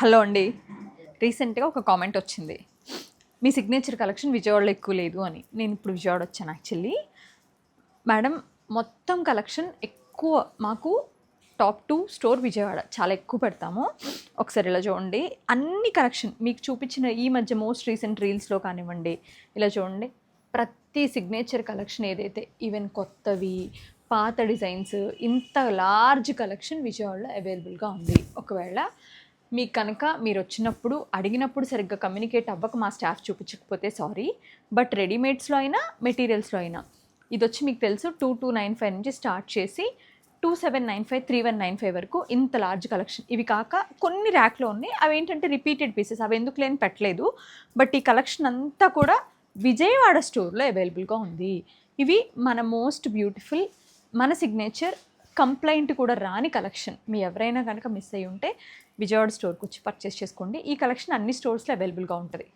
Hello అండి. రీసెంట్గా ఒక కామెంట్ వచ్చింది, మీ సిగ్నేచర్ కలెక్షన్ విజయవాడలో ఎక్కువ లేదు అని. నేను ఇప్పుడు విజయవాడ వచ్చాను యాక్చువల్లీ. మేడం, మొత్తం కలెక్షన్ ఎక్కువ మాకు టాప్ 2 స్టోర్ విజయవాడ, చాలా ఎక్కువ పెడతాము. ఒకసారి ఇలా చూడండి, అన్ని కలెక్షన్ మీకు చూపించిన ఈ మధ్య మోస్ట్ రీసెంట్ రీల్స్లో కానివ్వండి, ఇలా చూడండి, ప్రతి సిగ్నేచర్ కలెక్షన్ ఏదైతే ఈవెన్ కొత్తవి పాత డిజైన్స్, ఇంత లార్జ్ కలెక్షన్ విజయవాడలో అవైలబుల్గా ఉంది. ఒకవేళ మీకు కనుక మీరు వచ్చినప్పుడు అడిగినప్పుడు సరిగ్గా కమ్యూనికేట్ అవ్వక మా స్టాఫ్ చూపించకపోతే సారీ, బట్ రెడీమేడ్స్లో అయినా మెటీరియల్స్లో అయినా ఇది వచ్చి మీకు తెలుసు 2295 నుంచి స్టార్ట్ చేసి 2795 3195 వరకు ఇంత లార్జ్ కలెక్షన్. ఇవి కాక కొన్ని ర్యాక్లో ఉన్నాయి, అవి ఏంటంటే రిపీటెడ్ పీసెస్, అవి ఎందుకు లేని పెట్టలేదు. బట్ ఈ కలెక్షన్ అంతా కూడా విజయవాడ స్టోర్లో అవైలబుల్గా ఉంది. ఇవి మన మోస్ట్ బ్యూటిఫుల్, మన సిగ్నేచర్, కంప్లైంట్ కూడా రాని కలెక్షన్. మీ ఎవరైనా కనుక మిస్ అయ్యి ఉంటే విజయవాడ స్టోర్కి వచ్చి పర్చేస్ చేసుకోండి. ఈ కలెక్షన్ అన్ని స్టోర్స్లో అవైలబుల్గా ఉంటుంది.